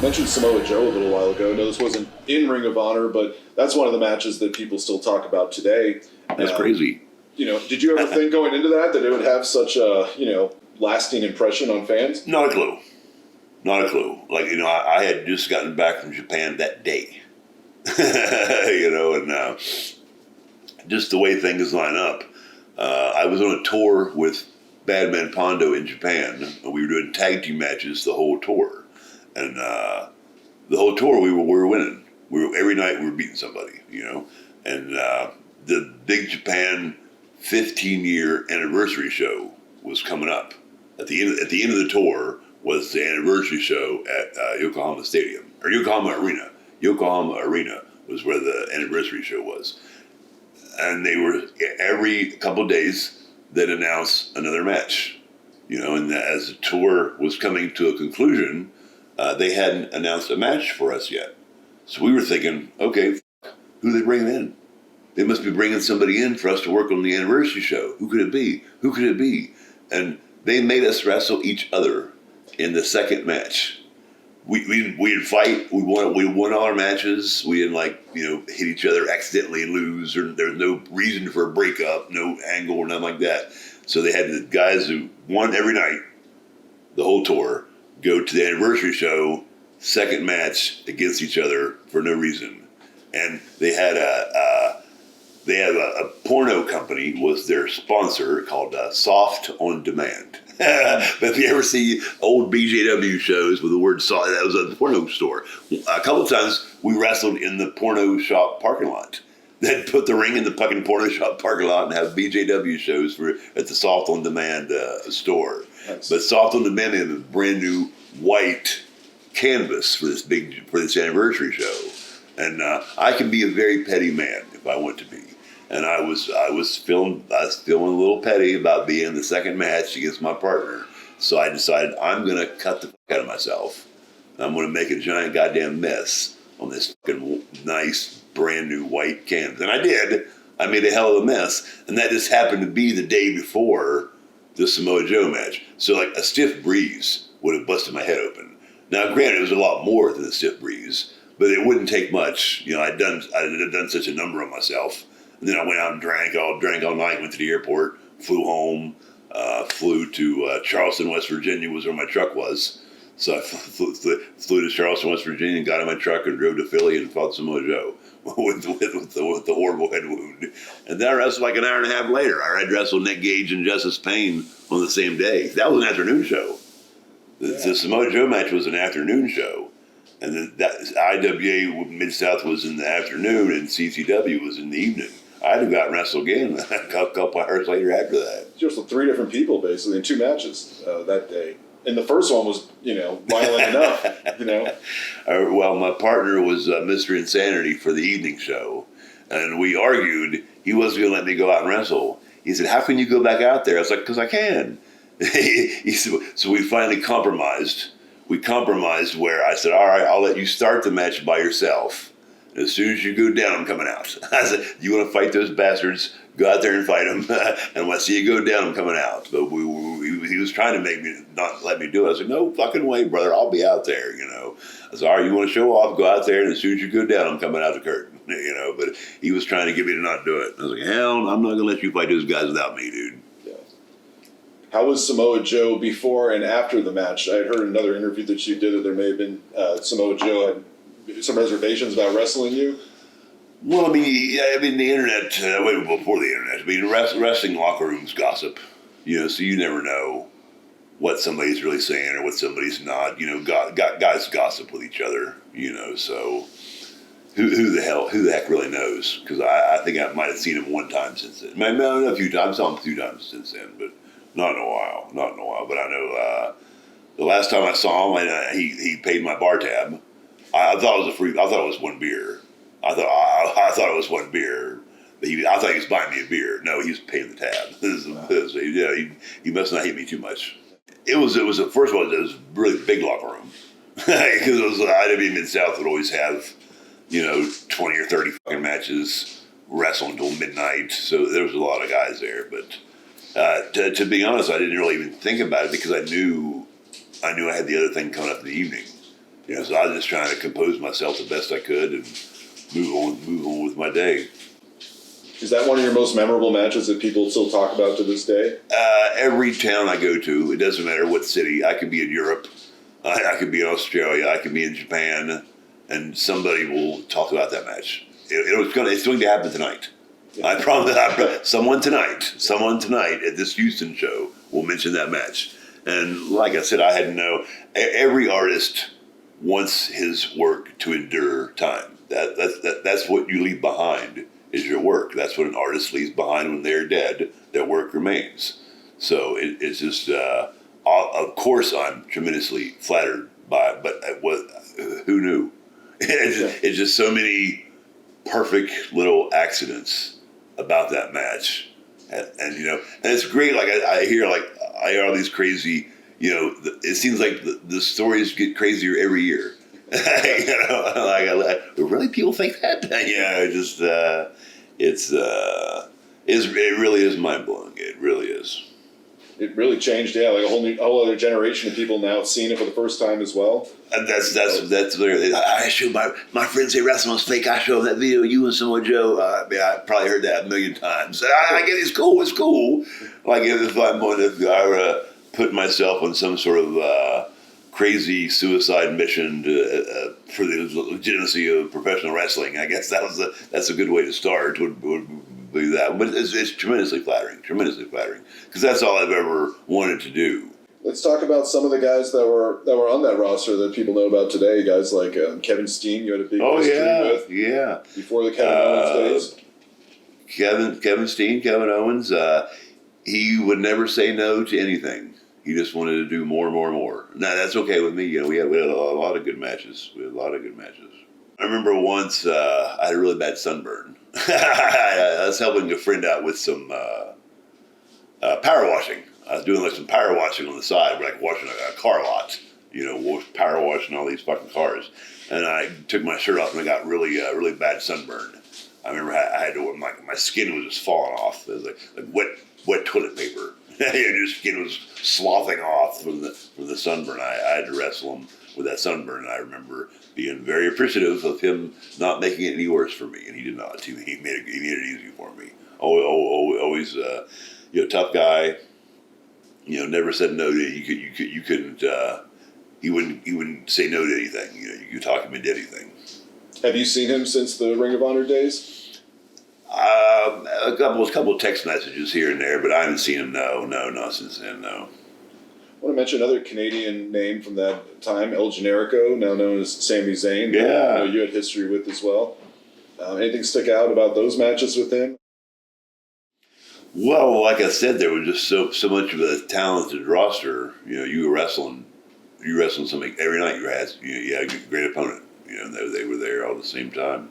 mentioned Samoa Joe a little while ago. I know this wasn't in Ring of Honor, but that's one of the matches that people still talk about today. That's crazy. Did you ever think going into that it would have such a, lasting impression on fans? Not a clue. Not a clue. Like, I had just gotten back from Japan that day. And just the way things line up. I was on a tour with Man Pondo in Japan, and we were doing tag team matches the whole tour. And the whole tour we were winning. Every night we were beating somebody, And the Big Japan 15-year anniversary show was coming up. At the end of the tour was the anniversary show at Yokohama Stadium, or Yokohama Arena. Yokohama Arena was where the anniversary show was. And they were, every couple of days, they'd announce another match. And as the tour was coming to a conclusion, they hadn't announced a match for us yet. So we were thinking, okay, who are they bringing in? They must be bringing somebody in for us to work on the anniversary show. Who could it be? Who could it be? And they made us wrestle each other in the second match. We'd fight. We won all our matches. We didn't hit each other accidentally and lose, or there was no reason for a breakup, no angle or nothing like that. So they had the guys who won every night, the whole tour, go to the anniversary show, second match against each other for no reason. And they had a porno company was their sponsor called Soft on Demand. But if you ever see old BJW shows with the word soft, that was a porno store. A couple of times we wrestled in the porno shop parking lot. They'd put the ring in the fucking porno shop parking lot and have BJW shows at the Soft on Demand store. Nice. But Soft on Demand had a brand new white canvas for this anniversary show, and I can be a very petty man if I want to be. And I was feeling a little petty about being in the second match against my partner. So I decided I'm going to cut the fuck out of myself. I'm going to make a giant goddamn mess on this fucking nice, brand new white canvas. And I did. I made a hell of a mess. And that just happened to be the day before the Samoa Joe match. So a stiff breeze would have busted my head open. Now, granted, it was a lot more than a stiff breeze, but it wouldn't take much. I'd done such a number on myself. And then I went out and drank all night, went to the airport, flew home, flew to Charleston, West Virginia was where my truck was. So I flew to Charleston, West Virginia, and got in my truck and drove to Philly and fought Samoa Joe with the horrible head wound. And then I wrestled an hour and a half later. I had wrestled Nick Gage and Justice Payne on the same day. That was an afternoon show. The Samoa Joe match was an afternoon show. And then IWA Mid-South was in the afternoon and CCW was in the evening. I had to go out and wrestle again a couple hours later after that. You wrestled 3 different people, basically, in 2 matches that day. And the first one was, violent enough, Well, my partner was Mr. Insanity for the evening show. And we argued. He wasn't going to let me go out and wrestle. He said, how can you go back out there? I was like, because I can. He said, so we finally compromised. We compromised where I said, all right, I'll let you start the match by yourself. As soon as you go down, I'm coming out. I said, you want to fight those bastards? Go out there and fight them. And when I see you go down, I'm coming out. But he was trying to make me not let me do it. I said, no fucking way, brother. I'll be out there, I said, all right, you want to show off? Go out there, and as soon as you go down, I'm coming out the curtain, But he was trying to get me to not do it. I was like, hell, I'm not going to let you fight those guys without me, dude. Yeah. How was Samoa Joe before and after the match? I had heard another interview that you did that there may have been Samoa Joe had some reservations about wrestling you? Well, the internet, way before the internet, wrestling locker rooms gossip, so you never know what somebody's really saying or what somebody's not, guys gossip with each other, so who the heck really knows? Because I think I might have seen him one time since then. Maybe a few times, saw him a few times since then, but not in a while. But I know the last time I saw him, he paid my bar tab. I thought it was I thought it was one beer. I thought it was one beer. But I thought he was buying me a beer. No, he was paying the tab. He must not hate me too much. It was first of all, it was a really big locker room because it was IWA Mid-South would always have 20 or 30 fucking matches, wrestle until midnight. So there was a lot of guys there. But to be honest, I didn't really even think about it because I knew I had the other thing coming up in the evening. You know, so I was just trying to compose myself the best I could and move on with my day. Is that one of your most memorable matches that people still talk about to this day? Every town I go to, it doesn't matter what city. I could be in Europe, I could be in Australia, I could be in Japan, and somebody will talk about that match. It's going to happen tonight. Yeah. I promise. Someone tonight at this Houston show will mention that match. And like I said, I had to know every artist wants his work to endure time. That's what you leave behind is your work. That's what an artist leaves behind when they're dead. Their work remains. So it's just, of course, I'm tremendously flattered by it, but who knew? It's just so many perfect little accidents about that match. And you know, and it's great. Like I hear all these crazy, you know, it seems like the stories get crazier every year. You know, like really people think that? Yeah, just it really is mind blowing. It really is. It really changed, yeah, like a whole other generation of people now seeing it for the first time as well. And that's literally. I show my friends say wrestling was fake. I show them that video of you and Samoa Joe. I probably heard that a million times. I get it's cool. It's cool. Like if I were to put myself on some sort of crazy suicide mission for the legitimacy of professional wrestling, I guess that's a good way to start. Would be that, but it's tremendously flattering, because that's all I've ever wanted to do. Let's talk about some of the guys that were on that roster that people know about today. Guys like Kevin Steen, you had a big history with. Yeah. Before the Kevin Owens days. Kevin Steen, Kevin Owens. He would never say no to anything. He just wanted to do more and more and more. Now that's okay with me. You know, we had a lot of good matches. I remember once I had a really bad sunburn. I was helping a friend out with some power washing. I was doing like some power washing on the side, like washing a car lot, you know, power washing all these fucking cars. And I took my shirt off and I got really bad sunburn. I remember I had to, my skin was just falling off. It was like wet toilet paper. Your skin was sloughing off from the sunburn. I had to wrestle him with that sunburn, and I remember being very appreciative of him not making it any worse for me, and he did not. He made it easy for me. Always, you know, tough guy. You know, never said no to you couldn't. He wouldn't say no to anything. You know, you could talk him into anything. Have you seen him since the Ring of Honor days? A couple of text messages here and there, but I haven't seen him. No, not since then. No. I want to mention another Canadian name from that time, El Generico, now known as Sami Zayn. Yeah. I know you had history with as well. Anything stick out about those matches with him? Well, like I said, there was just so much of a talented roster. You know, you were wrestling somebody every night. You had a great opponent. You know, they were there all at the same time.